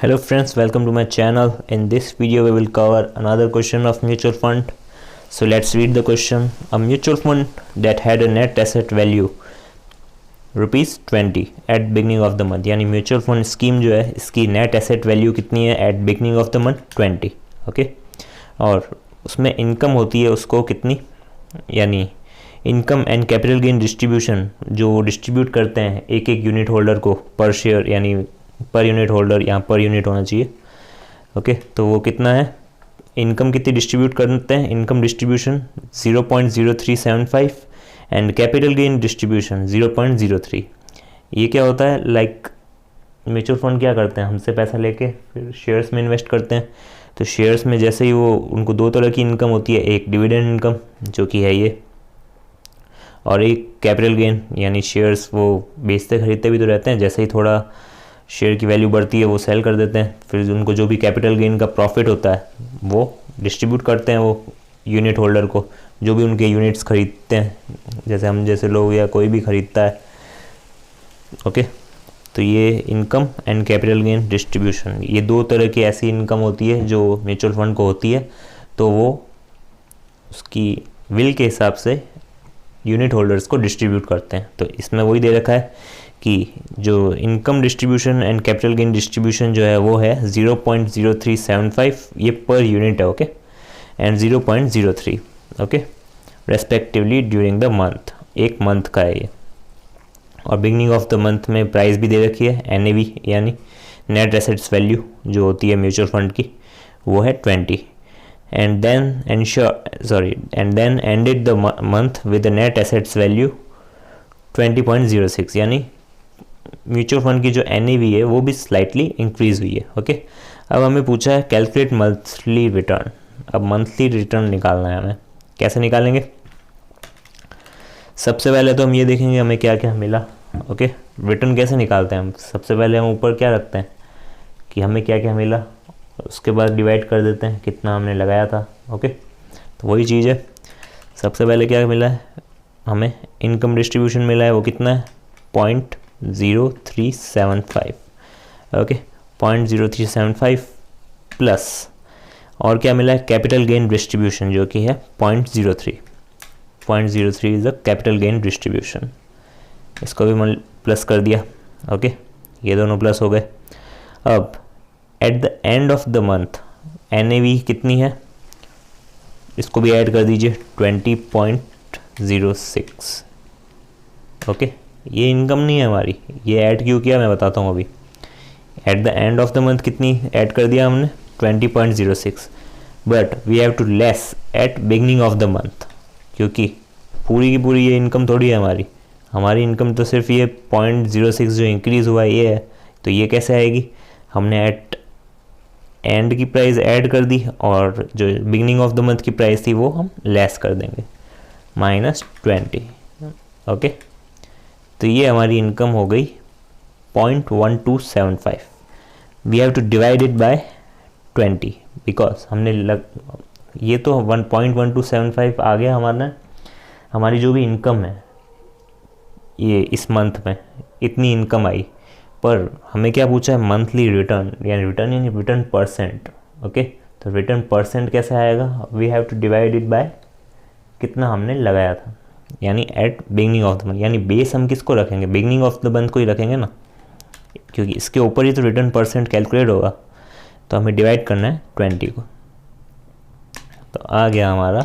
Hello friends, welcome to my channel. In this video we will cover another question of mutual fund. So let's read the question. A mutual fund that had a net asset value rupees 20 at beginning of the month, यानी mutual fund scheme जो है इसकी net asset value कितनी है at beginning of the month 20. Okay, और उसमें income होती है उसको कितनी, यानी income and capital gain distribution जो डिस्ट्रीब्यूट करते हैं एक एक यूनिट होल्डर को पर शेयर, यानी पर यूनिट होल्डर यहाँ पर यूनिट होना चाहिए. ओके, तो वो कितना है, इनकम कितनी डिस्ट्रीब्यूट करते हैं, income distribution 0.0375 and capital gain distribution 0.03. ये क्या होता है, लाइक म्यूचुअल फंड क्या करते हैं, हमसे पैसा लेके फिर शेयर्स में इन्वेस्ट करते हैं. तो शेयर्स में जैसे ही वो उनको दो तरह की इनकम होती है, एक डिविडेंड इनकम जो कि है ये, और एक कैपिटल गेन, यानी शेयर्स वो बेचते खरीदते भी तो रहते हैं, जैसे ही थोड़ा शेयर की वैल्यू बढ़ती है वो सेल कर देते हैं, फिर उनको जो भी कैपिटल गेन का प्रॉफिट होता है वो डिस्ट्रीब्यूट करते हैं वो यूनिट होल्डर को, जो भी उनके यूनिट्स खरीदते हैं, जैसे हम जैसे लोग या कोई भी खरीदता है. ओके, तो ये income and capital gain distribution, ये दो तरह की ऐसी इनकम होती है जो म्यूचुअल फंड को होती है. तो वो उसकी विल के हिसाब से यूनिट होल्डर्स को डिस्ट्रीब्यूट करते हैं. तो इसमें वही दे रखा है कि जो income distribution and capital gain distribution जो है वो है 0.0375, ये पर यूनिट है. Okay, and 0.03 okay respectively during the month, एक मंथ का है ये. और बिगनिंग ऑफ द मंथ में प्राइस भी दे रखी है, NAV यानी नेट एसेट्स वैल्यू जो होती है म्यूचुअल फंड की वो है 20. And then ended the month with the net assets value 20.06, यानी म्यूचुअल फंड की जो NAV है वो भी स्लाइटली इंक्रीज हुई है. ओके, अब हमें पूछा है कैलकुलेट मंथली रिटर्न. अब मंथली रिटर्न निकालना है हमें, कैसे निकालेंगे. सबसे पहले तो हम ये देखेंगे हमें क्या क्या मिला. ओके, रिटर्न कैसे निकालते हैं हम, सबसे पहले हम ऊपर क्या रखते हैं कि हमें क्या क्या मिला, उसके बाद डिवाइड कर देते हैं कितना हमने लगाया था. ओके, तो वही चीज़ है. सबसे पहले क्या मिला है हमें, इनकम डिस्ट्रीब्यूशन मिला है, वो कितना है 0.0375. ओके, 0.0375 प्लस और क्या मिला है कैपिटल गेन डिस्ट्रीब्यूशन जो कि है 0.03 is the capital gain distribution. इसको भी प्लस कर दिया. ओके, ये दोनों प्लस हो गए. अब eight the end of the month NAV कितनी है, इसको भी ऐड कर दीजिए 20.06. ओके, ये इनकम नहीं है हमारी, ये ऐड क्यों किया मैं बताता हूँ अभी. At the end of the month कितनी ऐड कर दिया हमने 20.06, but we have to less at beginning of the month, क्योंकि पूरी की पूरी ये इनकम थोड़ी है हमारी इनकम तो सिर्फ ये 0.06 जो इंक्रीज़ हुआ है ये है. तो ये कैसे आएगी, हमने एट एंड की प्राइस ऐड कर दी और जो बिगनिंग ऑफ द मंथ की प्राइस थी वो हम लेस कर देंगे -20. ओके, तो ये हमारी इनकम हो गई 0.1275. We have to divide it by 20 because हमने ये तो 1.1275 आ गया हमारी जो भी इनकम है ये इस मंथ में इतनी इनकम आई, पर हमें क्या पूछा है मंथली रिटर्न, यानी रिटर्न परसेंट. ओके, तो रिटर्न परसेंट कैसे आएगा, we have to divide it by कितना हमने लगाया था, यानी at beginning of the month, यानी बेस हम किसको रखेंगे, बिगनिंग ऑफ द मंथ को ही रखेंगे ना, क्योंकि इसके ऊपर ही तो रिटर्न परसेंट कैलकुलेट होगा. तो हमें डिवाइड करना है 20 को, तो आ गया हमारा,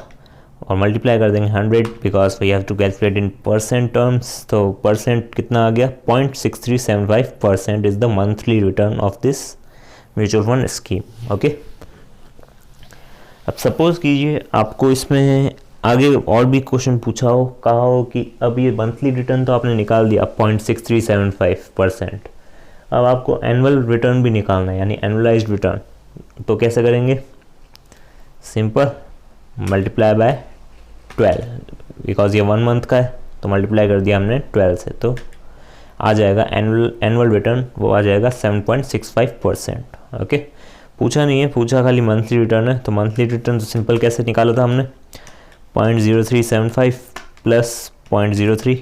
और मल्टीप्लाई कर देंगे 100 because we have to calculate in percent terms. तो परसेंट कितना आ गया 0.6375% is the monthly return of this mutual fund scheme. Okay, अब सपोज कीजिए आपको इसमें आगे और भी क्वेश्चन पूछा हो, कहा हो कि अब ये मंथली रिटर्न तो आपने निकाल दिया 0.6375%, अब आपको एनुअल रिटर्न भी निकालना है, यानी एनुअलाइज्ड रिटर्न. तो कैसे करेंगे, सिंपल मल्टीप्लाई बाय 12 बिकॉज ये 1 मंथ का है, तो मल्टीप्लाई कर दिया हमने 12 से, तो आ जाएगा एनुअल रिटर्न, वो आ जाएगा 7.65%. ओके, पूछा नहीं है, पूछा खाली मंथली रिटर्न है. तो मंथली रिटर्न तो सिंपल कैसे निकाला था हमने 0.0375 plus 0.03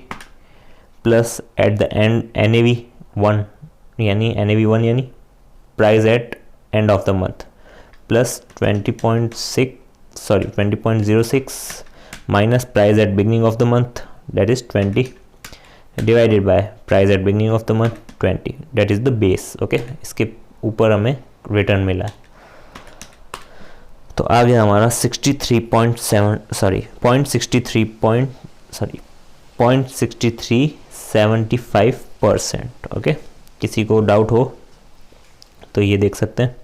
plus at the end NAV 1 यानी price at end of the month plus 20.06 minus price at beginning of the month that is 20 divided by price at beginning of the month 20 that is the base. Okay, इसके ऊपर हमें return मिला है। तो आ गया हमारा 0.6375%। Okay, किसी को डाउट हो तो ये देख सकते हैं।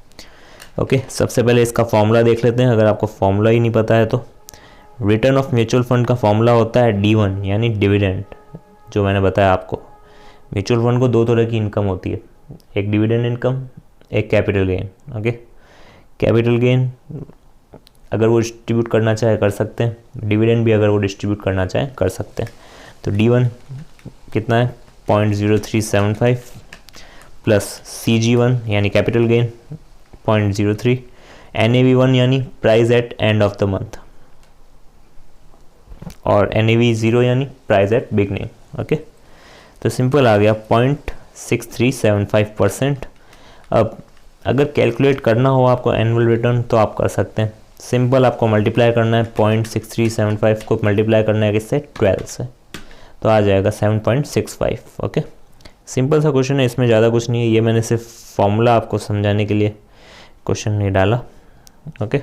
ओके, सबसे पहले इसका फॉर्मूला देख लेते हैं, अगर आपको फॉर्मूला ही नहीं पता है तो। रिटर्न ऑफ म्यूचुअल फंड का फॉर्मूला होता है D1 यानी डिविडेंड, जो मैंने बताया आपको। म्यूचुअल फंड को दो तरह की इनकम होती है, एक डिविडेंड इनकम, एक capital gain. Okay, capital gain अगर वो डिस्ट्रीब्यूट करना चाहे कर सकते हैं, डिविडेंड भी अगर वो डिस्ट्रीब्यूट करना चाहे कर सकते हैं। तो D1 कितना है 0.0375 प्लस CG1 यानी कैपिटल गेन 0.03, NAV1 यानी price at end of the month और NAV0 यानी प्राइस एट बिगनिंग। ओके, तो सिंपल आ गया 0.6375%। अब अगर कैलकुलेट करना हो आपको एनुअल रिटर्न तो आप कर सकते हैं। सिंपल आपको मल्टीप्लाई करना है 0.6375 को मल्टीप्लाई करना है किससे 12 से, तो आ जाएगा 7.65। ओके, सिंपल सा क्वेश्चन है, इसमें ज़्यादा कुछ नहीं है। ये मैंने सिर्फ फॉर्मूला आपको समझाने के लिए क्वेश्चन नहीं डाला। ओके।